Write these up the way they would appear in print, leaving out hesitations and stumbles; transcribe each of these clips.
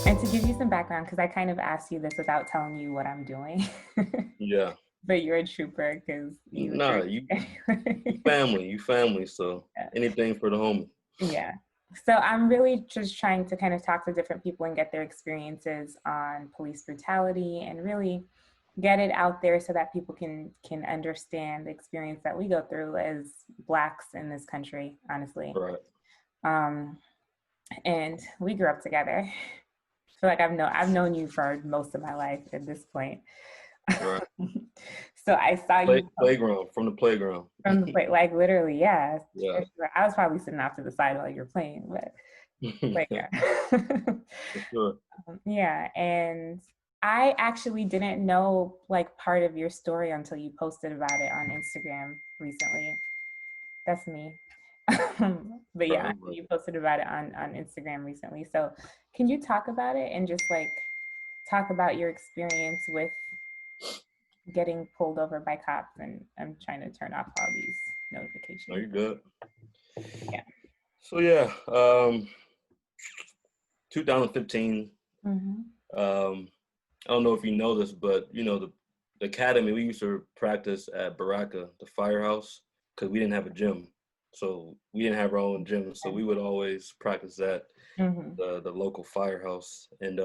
And to give you some background, because I kind of asked you this without telling you what I'm doing, Yeah. but you're a trooper because you Nah, agreed. you family, so anything for the homie. Yeah. So I'm really just trying to kind of talk to different people and get their experiences on police brutality and really get it out there so that people can understand the experience that we go through as Blacks in this country, honestly. Right, Um, and we grew up together. I feel like I've known you for most of my life at this point. right. So I saw you Playground, from the playground. from the play, like literally, yeah, Yeah. for sure. I was probably sitting off to the side while you're playing, but For yeah. sure. Yeah, and I actually didn't know like part of your story until you posted about it on Instagram recently. That's me. But yeah, Right, right. you posted about it on Instagram recently. So can you talk about it and just like talk about your experience with getting pulled over by cops? And I'm trying to turn off all these No, notifications. you're good. Yeah. So yeah, 2015. Hmm. I don't know if you know this, but the academy we used to practice at Baraka, the firehouse, because we didn't have a gym, so we didn't have our own gym, so we would always practice at Hmm. the local firehouse, and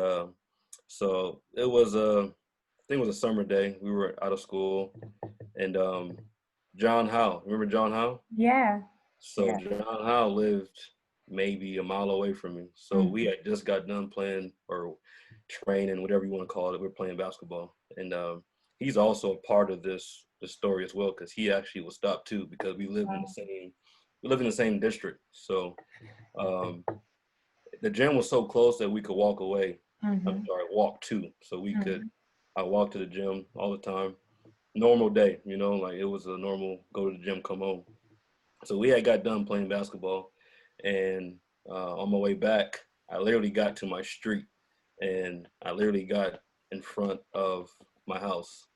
so it was I think it was a summer day. We were out of school, and John Howe, remember John Howe? Yeah. So Yeah. John Howe lived maybe a mile away from me. So we Hmm. had just got done playing or training, whatever you want to call it. We are playing basketball, and he's also a part of this story as well because he actually was stopped too because we live in the same district. So um, the gym was so close that we could walk away. I'm Hmm. sorry, walk to. So we could. Hmm. I walk to the gym all the time. Normal day, like it was a normal go to the gym, come home. So we had got done playing basketball, and on my way back, I literally got to my street, and I literally got in front of my house.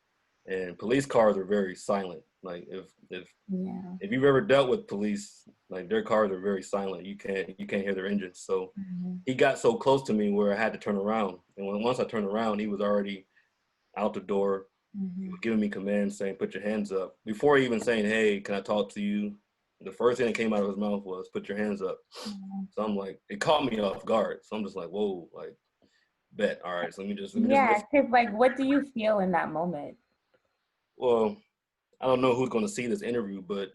And police cars are very silent. Like Yeah. if you've ever dealt with police, like their cars are very silent. You can't hear their engines. So Hmm. he got so close to me where I had to turn around. And once I turned around, he was already out the door. He Hmm. was giving me commands saying, "Put your hands up." Before even saying, "Hey, can I talk to you?" The first thing that came out of his mouth was, "Put your hands up." So I'm like, it caught me off guard. So I'm just like, "Whoa, like, bet. All right, so let me just Yeah, listen." because like, what do you feel in that moment? Well, I don't know who's going to see this interview, but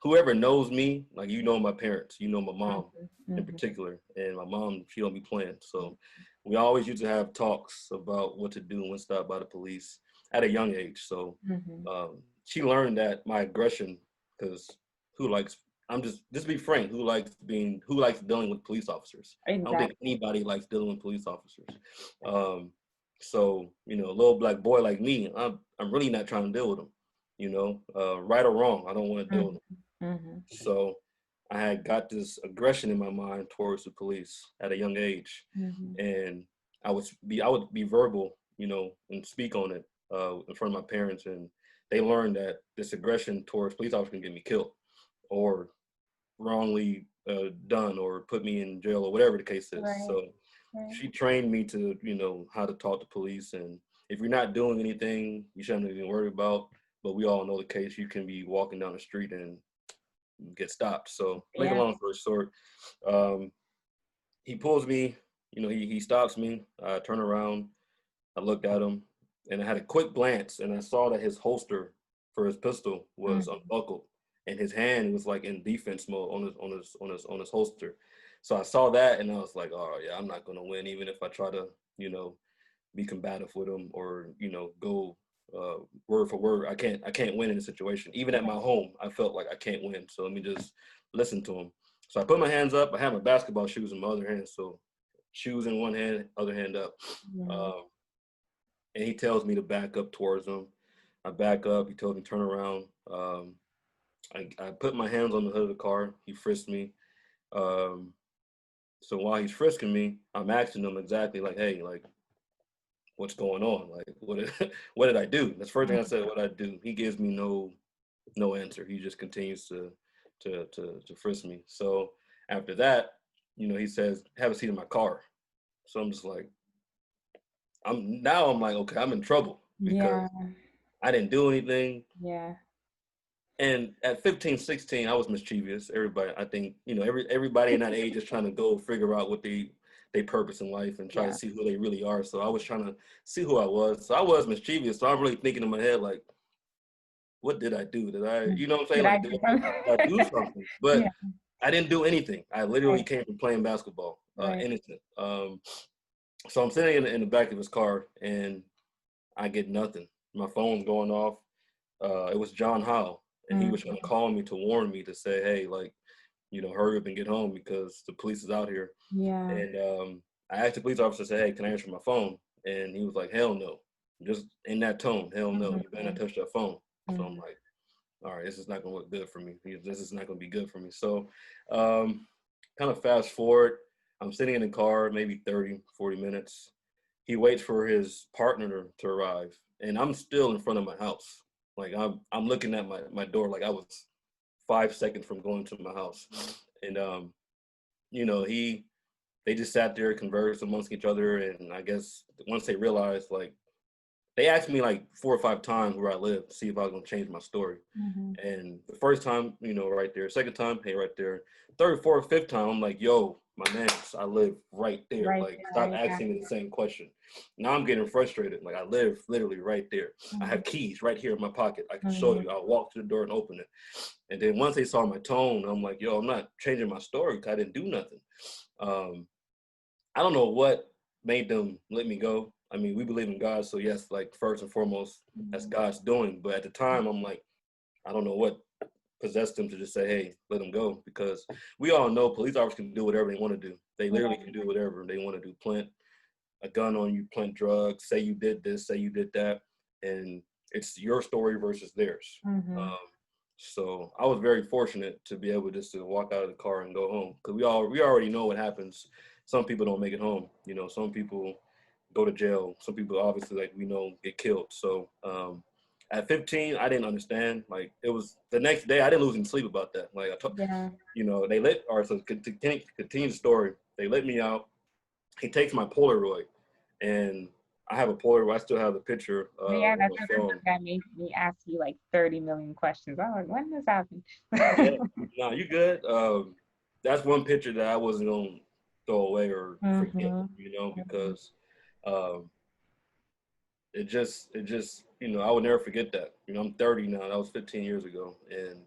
whoever knows me, like my parents, my mom in Hmm. particular, and my mom, she don't be playing. So we always used to have talks about what to do when stopped by the police at a young age. So Hmm. she learned that my aggression, because who likes? I'm just be frank. Who likes dealing with police officers? I don't think Exactly. anybody likes dealing with police officers. Um, so a little black boy like me, I'm really not trying to deal with them. Right or wrong, I don't want to deal with them. Hmm. Hmm. So I had got this aggression in my mind towards the police at a young age, Hmm. and I would be verbal, and speak on it in front of my parents, and they learned that this aggression towards police officers can get me killed or wrongly done or put me in jail or whatever the case is. Right. So Right. she trained me to how to talk to police, and if you're not doing anything you shouldn't even worry about, but we all know the case. You can be walking down the street and get stopped. So make a Yeah. long story short, um, he pulls me, he stops me. I turn around, I looked at him, and I had a quick glance, and I saw that his holster for his pistol was Hmm. unbuckled, and his hand was like in defense mode on his holster. So I saw that, and I was like, "Oh yeah, I'm not gonna win, even if I try to, you know, be combative with him or go word for word. I can't win in a situation. Even at my home, I felt like I can't win. So let me just listen to him. So I put my hands up. I had my basketball shoes in my other hand, so shoes in one hand, other hand up. Hmm. Um, and he tells me to back up towards him. I back up. He tells me turn around. I put my hands on the hood of the car. He frisked me. Um, so while he's frisking me, I'm asking him exactly like, hey, like, what's going on? Like, what did, what did I do? That's the first thing I said. What I do? He gives me no answer. He just continues to frisk me. So after that, he says, "Have a seat in my car." So I'm just like, I'm like, okay, I'm in trouble because Yeah. I didn't do anything. Yeah. And at 15, 16, I was mischievous. Everybody, I think, everybody in that age is trying to go figure out what they purpose in life and try to Yeah. see who they really are. So I was trying to see who I was. So I was mischievous. So I'm really thinking in my head, like, what did I do? Did I, you know what I'm saying? Did I Like, do did I do something? something? But Yeah. I didn't do anything. I literally Right. came from playing basketball, Right. innocent. So I'm sitting in the back of his car and I get nothing. My phone's going off. It was John Howell, and he was trying to Mhm. call me to warn me to say, hey, like, hurry up and get home because the police is out here. Yeah. And I asked the police officer, say, hey, can I answer my phone? And he was like, hell no. Just in that tone, hell no. You better not Mhm. touch that phone. So I'm Mhm. like, all right, this is not going to look good for me. This is not going to be good for me. So um, kind of fast forward, I'm sitting in the car, maybe 30, 40 minutes. He waits for his partner to arrive, and I'm still in front of my house. Like I'm looking at my door like I was 5 seconds from going to my house. And you know, they just sat there, conversed amongst each other, and I guess once they realized, like, they asked me like 4 or 5 times where I live to see if I was gonna change my story. Mhm. And the first time, right there. Second time, hey, right there. Third, fourth, fifth time, I'm like, yo, my man, I live right there. Right Like, stop there. Yeah. asking me the same question. Now I'm getting frustrated. Like, I live literally right there. I Mhm. have keys right here in my pocket. I can show Mhm. you. I'll walk to the door and open it. And then once they saw my tone, I'm like, yo, I'm not changing my story because I didn't do nothing. Um, I don't know what made them let me go. I mean, we believe in God, so yes, like first and foremost, that's God's doing. But at the time, I'm like, I don't know what possessed them to just say, hey, let them go. Because we all know police officers can do whatever they want to do. They literally Yeah. can do whatever they want to do. Plant a gun on you, plant drugs, say you did this, say you did that. And it's your story versus theirs. Mhm. Um, so I was very fortunate to be able just to walk out of the car and go home. Because we already know what happens. Some people don't make it home. Some people go to jail. Some people obviously, like we know, get killed. So at 15, I didn't understand. Like, it was the next day, I didn't lose any sleep about that. Like, Yeah. they so continue the story. They let me out. He takes my Polaroid, and I have a Polaroid. I still have the picture But yeah, on that's my the thing phone. that made me ask you like 30 million questions. I'm like, when this happened? Yeah, no, you good. That's one picture that I wasn't gonna throw away or forget. Mhm. Mhm. Because um, I would never forget that. I'm 30 now. That was 15 years ago, and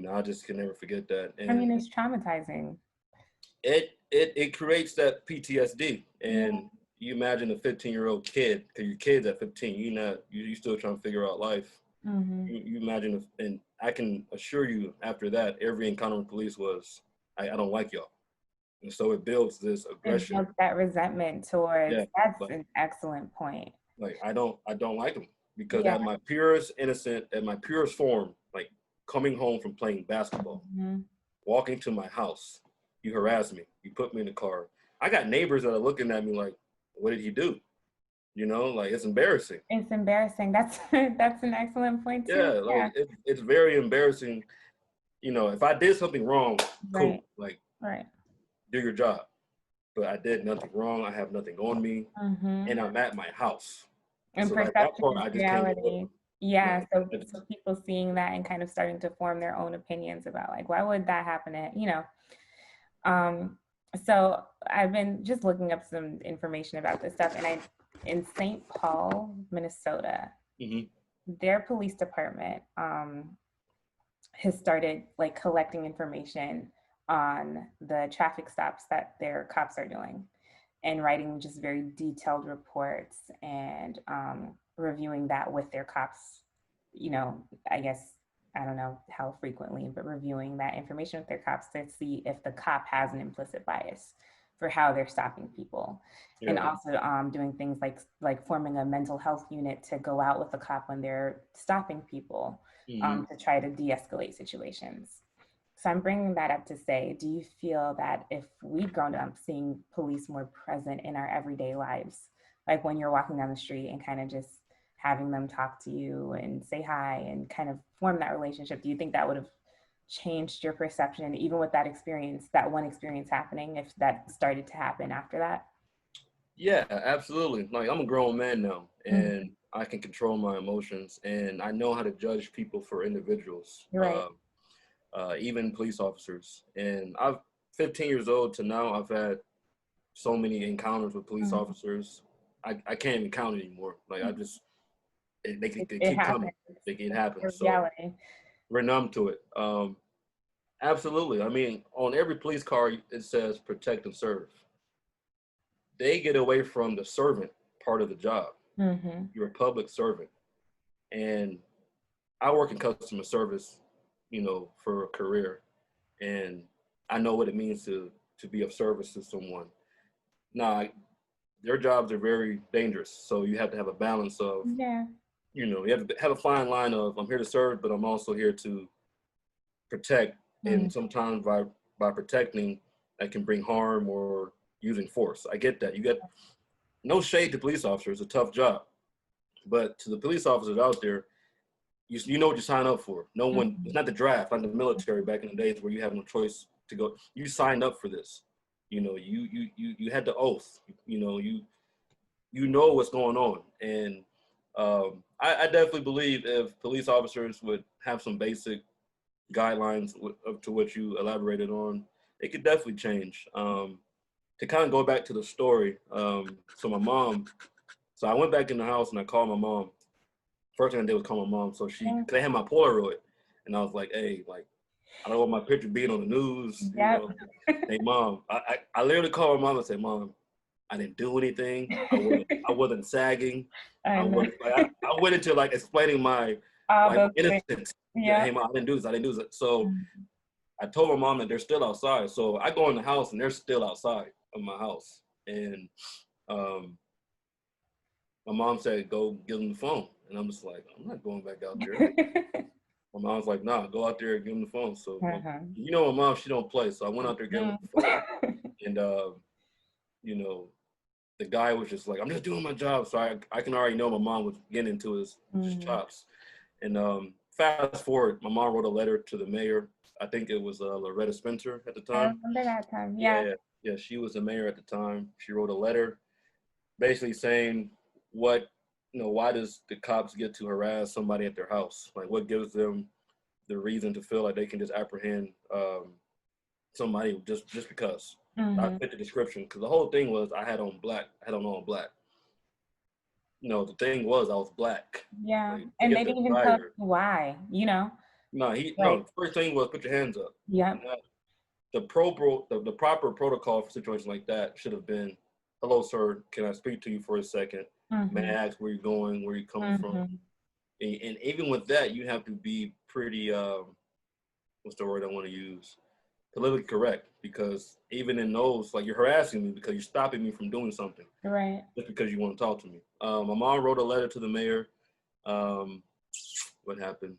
I just can never forget that. I mean, And it's traumatizing. it creates that PTSD. Yeah. And you imagine a 15-year-old kid, because your kid's at 15, you still trying to figure out life. Mhm. You imagine and I can assure you, after that, every encounter with police was, I don't like y'all. And so it builds this It aggression. builds that resentment towards, Yeah, that's like an excellent point. I don't like them because Yeah. at my purest innocent, at my purest form, like coming home from playing basketball, Mhm. walking to my house, you harass me, you put me in the car. I got neighbors that are looking at me like, what did he do? Like, it's embarrassing. It's embarrassing. That's that's an excellent point too. Yeah, Yeah. like it's very embarrassing. If I did something wrong, Right. cool, like, Right. do your job. But I did nothing wrong. I have nothing on me, and Mhm. I'm at my house. And So like that perception part, is I just can't get over. reality. Yeah, Like, so people seeing that and kind of starting to form their own opinions about like, why would that happen Um, so I've been just looking up some information about this stuff, and in St. Paul, Minnesota, mhm. their police department has started like collecting information on the traffic stops that their cops are doing and writing just very detailed reports and reviewing that with their cops. I guess, I don't know how frequently, but reviewing that information with their cops to see if the cop has an implicit bias for how they're stopping people. And Yeah. also doing things like forming a mental health unit to go out with the cop when they're stopping people, Mhm. to try to de-escalate situations. So I'm bringing that up to say, do you feel that if we've grown up seeing police more present in our everyday lives, like when you're walking down the street and kind of just having them talk to you and say hi and kind of form that relationship, do you think that would have changed your perception, even with that experience, that one experience happening, if that started to happen after that? Yeah, absolutely. Like I'm a grown man now, Mhm. and I can control my emotions, and I know how to judge people for individuals, Right. even police officers. And I've 15 years old to now, I've had so many encounters with police Mhm. officers. I can't even count anymore. Like I just they It keep happens. coming. It It's happens. a So reality. we're numb to it. Absolutely. I mean, on every police car it says protect and serve. They get away from the servant part of the job. Hmm. You're a public servant, and I work in customer service, for a career, and I know what it means to be of service to someone. Now, their jobs are very dangerous, so you have to have a balance of, Yeah. you have to have a fine line of I'm here to serve, but I'm also here to protect, Mm. and sometimes by protecting, that can bring harm or using force. I get that. You get no shade to police officers; it's a tough job, but to the police officers out there, you know what you sign up for. No one, it's Mhm. not the draft, like the military back in the days where you have no choice to go. You signed up for this. You had the oath. You know what's going on, and I definitely believe if police officers would have some basic guidelines up to what you elaborated on, it could definitely change. To kind of go back to the story, so my mom, so I went back in the house and I called my mom. First thing I did was call my mom. So Yeah. cause they had my Polaroid, and I was like, hey, like, I don't want my picture being on the news, Yep. Hey, mom, I literally called my mom and said, mom, I didn't do anything. I wasn't sagging. I I know. was like, I went into like explaining my All like those my things. innocence. That, Yep. hey, mom, I didn't do this. I didn't do this. So Mhm. I told my mom that they're still outside. So I go in the house and they're still outside of my house. And um, my mom said, go give them the phone. And I'm just like, I'm not going back out there. My mom's like, nah, go out there and give him the phone. So, Uh-huh. my mom, she don't play. So I went out there, gave him Mhm. the phone. And, you know, the guy was just like, I'm just doing my job. So I can already know my mom was getting into his Mhm. chops. And fast forward, my mom wrote a letter to the mayor. I think it was Loretta Spencer at the I time. remember that time. Yeah. Yeah, yeah, she was the mayor at the time. She wrote a letter basically saying why does the cops get to harass somebody at their house? Like, what gives them the reason to feel like they can just apprehend somebody just because I Hmm. fit the description? Because the whole thing was I had on all black. The thing was I was black. Yeah. Like, to And they get the didn't even tell dryer. you why, No, Like, the first thing was put your hands up. yep. And the proper protocol for situations like that should have been, hello, sir, can I speak to you for a second? May Hmm. I ask where you're going, where you're coming from? Hmm. And even with that, you have to be pretty, what's the word I want to use? Politically correct, because even in those, like, you're harassing me because you're stopping me from doing something Right. just because you want to talk to me. My mom wrote a letter to the mayor. Um, what happened?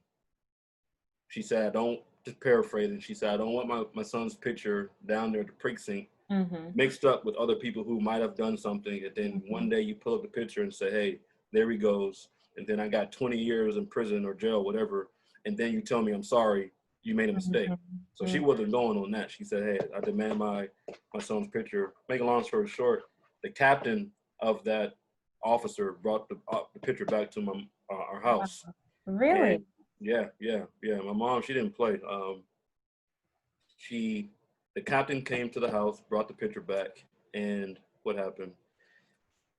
She said, I don't, just paraphrasing, she said, I don't want my son's picture down there at the precinct Hmm. mixed up with other people who might have done something. And then Hmm. one day you pull up the picture and say, hey, there he goes. And then I got 20 years in prison or jail, whatever. And then you tell me, I'm sorry, you made a mistake. So she Hmm. wasn't going on that. She said, hey, I demand my son's picture. Make a long story short, the captain of that officer brought the picture back to our house. Really? And yeah. My mom, she didn't play. The captain came to the house, brought the picture back, and what happened?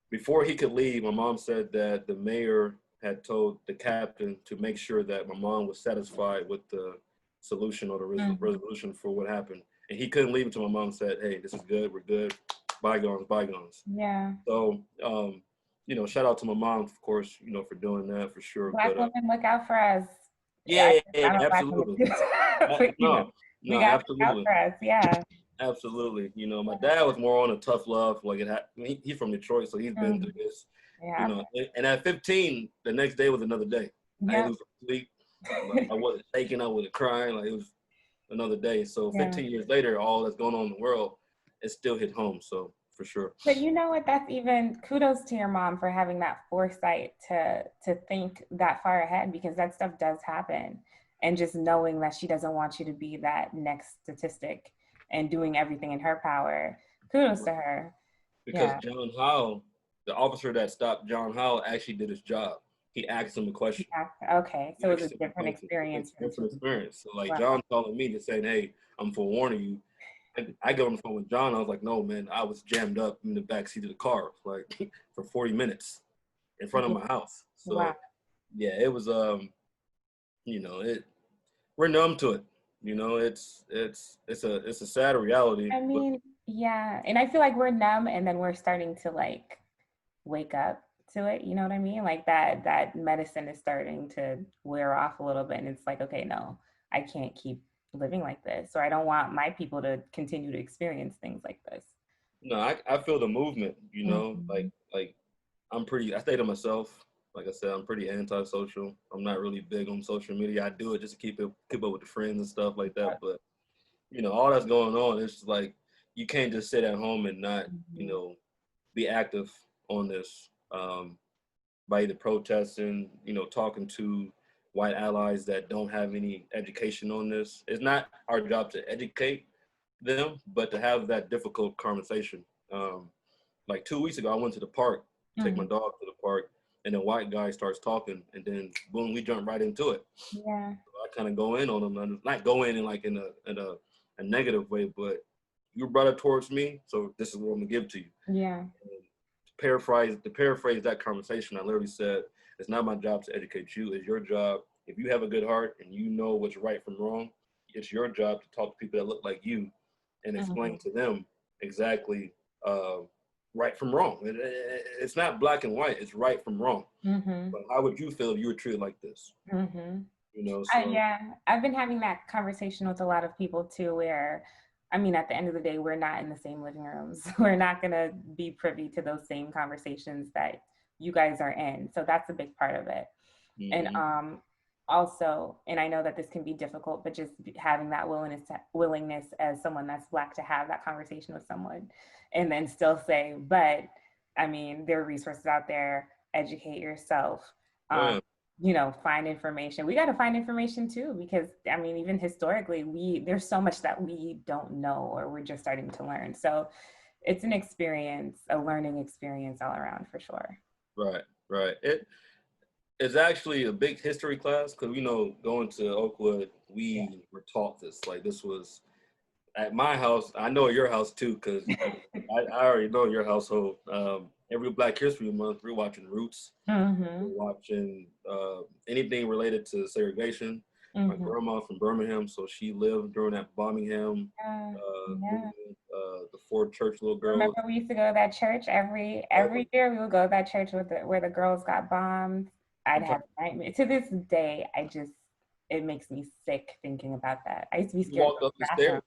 Before he could leave, my mom said that the mayor had told the captain to make sure that my mom was satisfied with the solution or the Hmm. resolution for what happened. And he couldn't leave until my mom said, hey, this is good, we're good, bygones, bygones. Yeah. So, shout out to my mom, of course, for doing that for sure. Black But women, look out for us. I yeah, guess I'm a black woman absolutely. too, but No, we no, got to look out absolutely. for us. Yeah. Absolutely. My dad was more on a tough love. Like he's from Detroit, so he's been Hmm. through this. Yeah. And at 15, the next day was another day. I didn't Yep. lose sleep. Like, I wasn't shaking. I wasn't crying. Like, it was another day. So Yeah. 15 years later, all that's going on in the world, it still hit home. So for sure. But you know what? That's even kudos to your mom for having that foresight to think that far ahead, because that stuff does happen. And just knowing that she doesn't want you to be that next statistic and doing everything in her power. Kudos to her. because Yeah. John Howell, the officer that stopped John Howell, actually did his job. He asked him a question. Yeah. Okay. He So it was asked a him a different question. experience It's for a the different two. experience. So like Wow. John calling me to saying, "Hey, I'm forewarning you." I get on the phone with John. I was like, "No, man, I was jammed up in the back seat of the car like for 40 minutes in front of Yeah. my house." Wow. So yeah, it was you know, it we're numb to it. You know, it's a sad reality, I but mean, yeah. And I feel like we're numb and then we're starting to like wake up to it. You know what I mean? Like that medicine is starting to wear off a little bit. And it's like, okay, no, I can't keep living like this. Or I don't want my people to continue to experience things like this. no, I feel the movement. You know, Mhm. like I stay to myself. Like I said, I'm pretty antisocial. I'm not really big on social media. I do it just to keep up with the friends and stuff like that. But you know, all that's going on, it's just like you can't just sit at home and not, you Mhm. know, be active on this by either protesting, you know, talking to white allies that don't have any education on this. It's not our job to educate them, but to have that difficult conversation. Um, like 2 weeks ago, I went to the park, take my Mhm. dog to the park, and the white guy starts talking, and then boom, we jump right into it. Yeah. So I kind of go in on him, and not go in like in a negative way, but you brought it towards me, so this is what I'm gonna give to you. Yeah. And to paraphrase that conversation, I literally said, "It's not my job to educate you. It's your job. If you have a good heart and you know what's right from wrong, it's your job to talk to people that look like you and explain Mhm. to them exactly uh, right from wrong. It's not black and white. It's right from wrong. Mhm. But how would you feel if you were treated like this? Mhm. You know, so Yeah, I've been having that conversation with a lot of people too, where, I mean, at the end of the day, we're not in the same living rooms. We're not going to be privy to those same conversations that you guys are in. So that's a big part of it. And hmm also, and I know that this can be difficult, but just having that willingness as someone that's Black to have that conversation with someone and then still say, but I mean, there are resources out there, educate yourself. oh Um, yeah, find information. We got to find information too, because I mean, even historically, there's so much that we don't know or we're just starting to learn. So it's an experience, a learning experience all around for sure. right, right. It's actually a big history class because you know going to Oakwood, Yeah. we were taught this. Like this was at my house. I know at your house too because I already know your household. Every Black History Month, we're watching Roots. Mm-hmm. We're watching anything related to segregation. My Mm-hmm. grandma from Birmingham, so she lived during that Birmingham Yeah. movement. The four church little girls. Remember we used to go to that church every year. We would go to that church with where the girls got bombed. I'd have nightmares. To this day, it makes me sick thinking about that. I used to be We scared to walked go to up the the bathroom. stairs,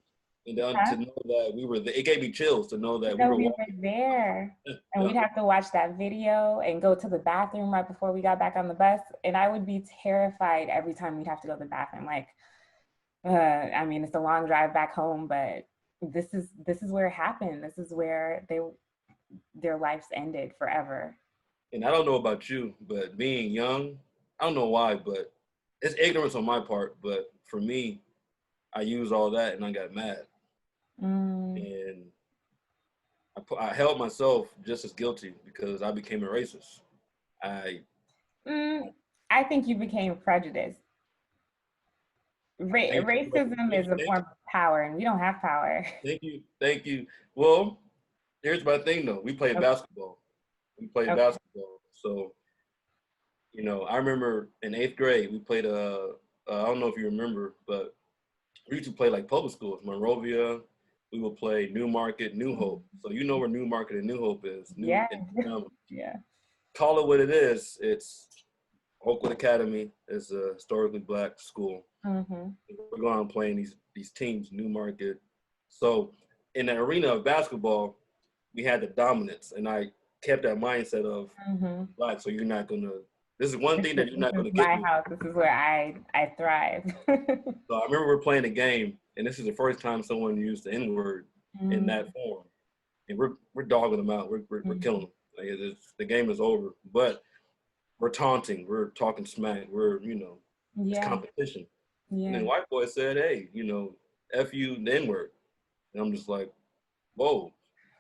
and then Huh? to know that we were there, it gave me chills to know that we So were we were walking. there. And Yeah. we'd have to watch that video and go to the bathroom right before we got back on the bus. And I would be terrified every time we'd have to go to the bathroom. Like, I mean, it's a long drive back home, but this is where it happened. This is where their lives ended forever. And I don't know about you, but being young, I don't know why, but it's ignorance on my part. But for me, I used all that and I got mad, Mm, and I held myself just as guilty because I became a racist. I mm, I think you became prejudiced. thank you, Racism is a thank form of power, and we don't have power. thank you, thank you. Well, here's my thing though. We played Okay, basketball. We played okay. basketball. So you know, I remember in eighth grade we played I don't know if you remember, but we used to play like public schools, Monrovia. We would play New Market, New Hope. So you know where New Market and New Hope is. Yeah, yeah. Call it what it is. It's Oakwood Academy is a historically Black school. Hmm. We're going on playing these teams, New Market. So in the arena of basketball, we had the dominance, and I kept that mindset of Hmm. Black. So you're not gonna. This is one thing that you're This not is gonna get my me. house. This is where I thrive. So I remember we're playing a game, and this is the first time someone used the N word in Mm-hmm. that form, and we're dogging them out. We're killing them. Like the game is over, but we're taunting. We're talking smack. We're it's Yeah, competition. And then yeah. white boy said, "Hey, F you the N word," and I'm just like, whoa.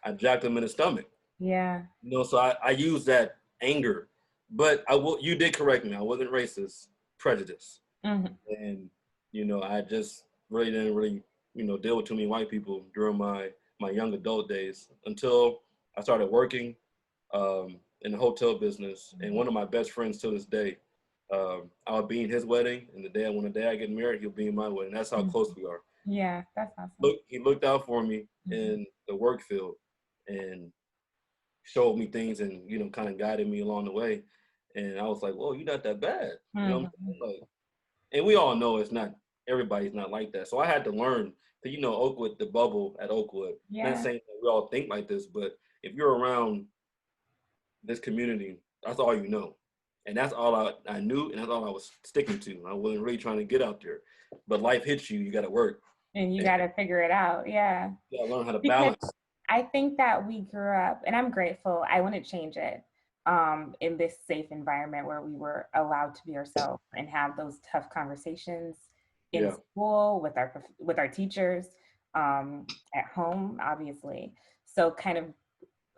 I jacked him in the stomach. Yeah. You know, so I use that anger, but you did correct me. I wasn't racist, prejudice. Hmm. And, you know, I just really didn't really, you know, deal with too many white people during my young adult days until I started working in the hotel business. And one of my best friends to this day, I'll be in his wedding, and when the day I get married, he'll be in my wedding. That's how close we are. Yeah, that's awesome. He looked out for me Hmm. in the work field and showed me things, and you know, kind of guided me along the way. And I was like, "Whoa, you're not that bad," you know what I'm Hmm. saying? Like, and we all know it's not everybody's not like that. So I had to learn that, you know, Oakwood, the bubble at Oakwood. Not Yeah. saying that we all think like this, but if you're around this community, that's all you know. And that's all I knew, and that's all I was sticking to. I wasn't really trying to get out there. But life hits you, you got to work. And you And got to figure it out. Yeah. you got to learn how to Because balance. I think that we grew up, and I'm grateful, I wouldn't change it, in this safe environment where we were allowed to be ourselves and have those tough conversations in Yeah. school with our teachers, at home, obviously. So kind of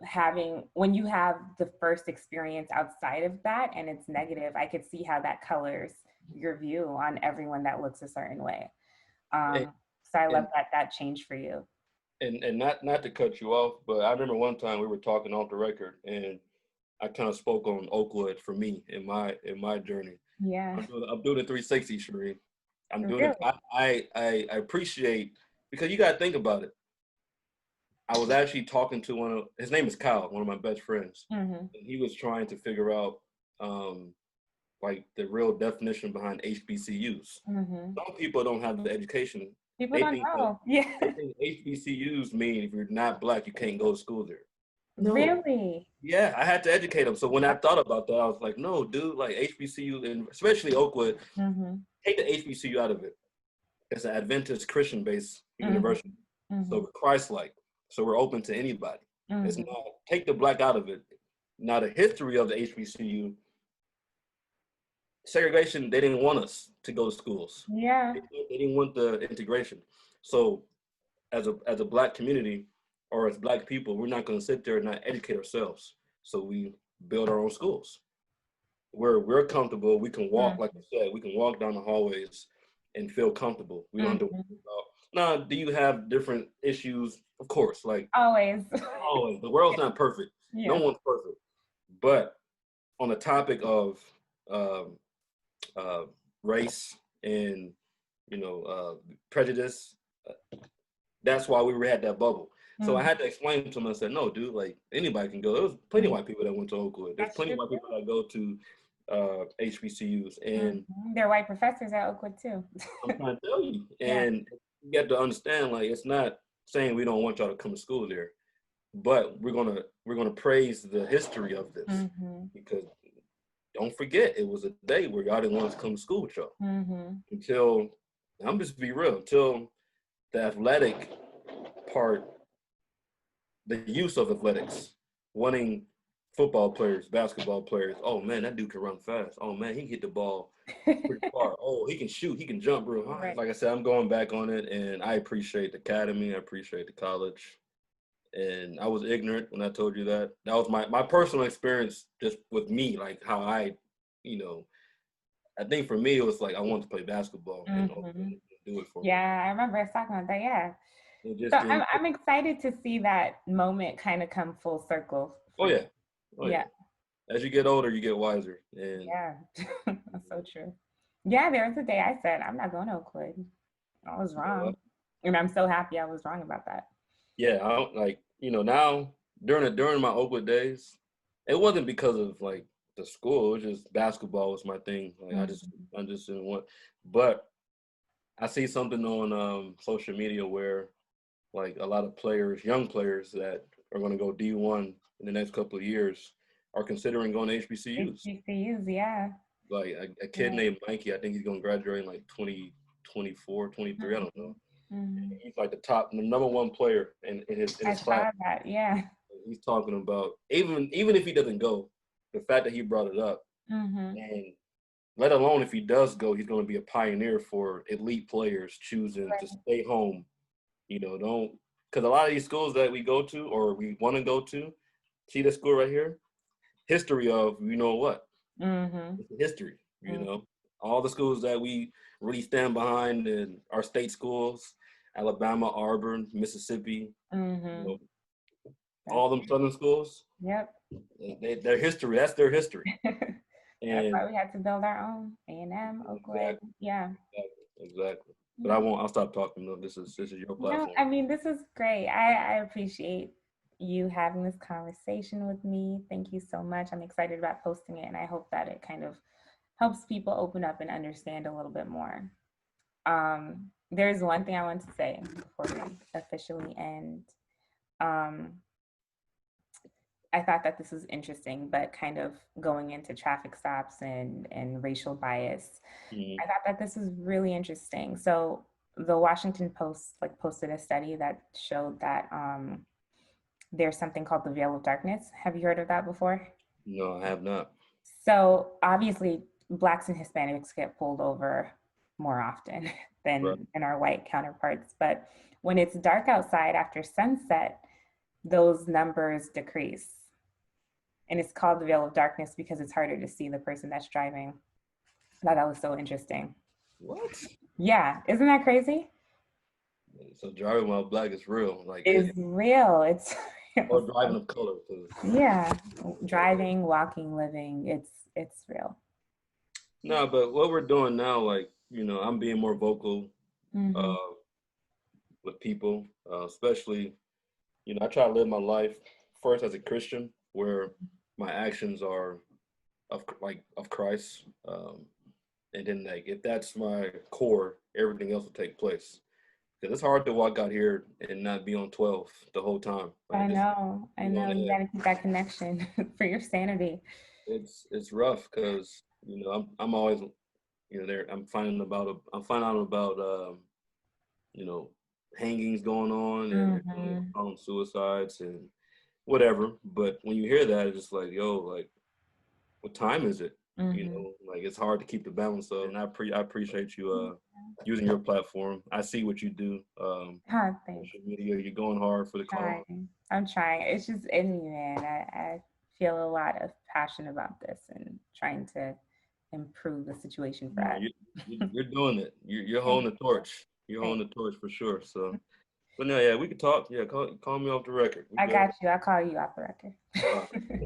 having, when you have the first experience outside of that and it's negative, I could see how that colors your view on everyone that looks a certain way. And, So I love and that that changed for you. and not to cut you off, but I remember one time we were talking off the record, and I kind of spoke on Oakwood for me in my journey. Yeah. I'm doing a 360, Sheree. I'm doing it. Really? I appreciate, because you got to think about it. I was actually talking to his name is Kyle, one of my best friends, Hmm. and he was trying to figure out um, like the real definition behind HBCUs. Hmm. Some people don't have the education. People They don't think that know. Yeah. they think HBCUs mean if you're not black, you can't go to school there. No. Really? Yeah, I had to educate them. So when I thought about that, I was like, no, dude, like HBCU, and especially Oakwood, Hmm. take the HBCU out of it. It's an Adventist Christian-based Hmm. university. So Hmm. we're Christ-like. So we're open to anybody. It's not, Hmm. take the black out of it. Now the history of the HBCU, segregation, they didn't want us to go to schools. Yeah. They didn't want the integration. So as a black community or as black people, we're not going to sit there and not educate ourselves. So we build our own schools where we're comfortable. We can walk, like I said, we can walk down the hallways and feel comfortable. We don't have to worry Hmm. about. Now, do you have different issues? Of course, like Always. always. The world's not perfect. No Yeah. one's perfect. But on the topic of um, uh, race and prejudice, that's why we were at that bubble. So I Hmm. had to explain to him. I said, "No, dude. Like anybody can go. There was plenty of white people that went to Oakwood. There's That's plenty true of white too. people that go to HBCUs, and There are white professors at Oakwood too. I'm trying to tell you. Yeah. And you got to understand, like it's not saying we don't want y'all to come to school there, but we're gonna praise the history of this Hmm. because don't forget it was a day where y'all didn't want us to come to school with y'all Hmm. until I'm just be real until the athletic part, the use of athletics, wanting football players, basketball players. Oh man, that dude can run fast. Oh man, he can hit the ball pretty far. Oh, he can shoot. He can jump real high. Right. Like I said, I'm going back on it, and I appreciate the academy. I appreciate the college. And I was ignorant when I told you that. That was my personal experience, just with me, like how you know, I think for me it was like I wanted to play basketball, and Hmm. didn't do it for me. Yeah, I remember us talking about that. Yeah. It So just didn't. I'm excited to see that moment kind of come full circle Oh for you. yeah, oh yeah. Yeah. As you get older, you get wiser, and Yeah. That's so true. Yeah, there was a day I said, I'm not going to Oakwood. I was you know what? wrong. And I'm so happy I was wrong about that. Yeah, I don't like, now during my Oakwood days, it wasn't because of like the school. It was just basketball was my thing. Like Mhm. I just didn't want. But I see something on social media where like a lot of players, young players that are going to go D1 in the next couple of years, are considering going to HBCUs. HBCUs, yeah. Like a kid Right. named Mikey, I think he's going to graduate in like 2024, 23. I don't know. Mhm. Mhm. He's like the number one player in I his class. saw that. Yeah. He's talking about, even if he doesn't go, the fact that he brought it up, Hmm. and let alone if he does go, he's going to be a pioneer for elite players choosing to Right. stay home. Don't, because a lot of these schools that we go to or we want to go to, see this school right here? History of you know what? Mm-hmm. It's history, you know. All the schools that we really stand behind in our state schools, Alabama, Auburn, Mississippi, you Mm-hmm. know, all them southern schools, Yep. their history, that's their history. That's And why we had to build our own A&M, Oakwood. exactly, Yeah. exactly. But Yeah. I'll stop talking though. This is your No, platform. I mean, this is great. I appreciate you having this conversation with me. Thank you so much. I'm excited about posting it, and I hope that it kind of helps people open up and understand a little bit more. There's one thing I want to say before we officially end. Um, I thought that this was interesting, but kind of going into traffic stops and racial bias. Mhm. I thought that this was really interesting. So the Washington Post posted a study that showed that there's something called the veil of darkness. Have you heard of that before? No, I have not. So obviously, Blacks and Hispanics get pulled over more often Right. than our white counterparts. But when it's dark outside after sunset, those numbers decrease. And it's called the veil of darkness because it's harder to see the person that's driving. I thought that was so interesting. What? Yeah, isn't that crazy? So driving while black is real. Like It's real. It's or real. driving of color. Yeah, driving, walking, living. It's real. No, but what we're doing now, like, you know, I'm being more vocal Mm-hmm. uh, with people, especially, you know, I try to live my life first as a Christian, where my actions are of Christ, and then like if that's my core, everything else will take place. Because it's hard to walk out here and not be on 12 the whole time. I Like know. I on know. You edge. got to keep that connection for your sanity. It's rough because you know I'm always you know there I'm finding out about you know hangings going on and Mm-hmm. suicides and whatever. But when you hear that, it's just like yo, like what time is it? You Mm-hmm. know, like it's hard to keep the balance up. And I appreciate you using your platform. I see what you do. Thanks. Social media, you're going hard for the cause. I'm trying. It's just in me, man. I feel a lot of passion about this and trying to improve the situation for No, us. you're doing it. You're Thanks. holding the torch. You're Thanks. holding the torch for sure. So, but no, yeah, we could talk. Yeah, call me off the record. We I good. got you. I'll call you off the record. All right.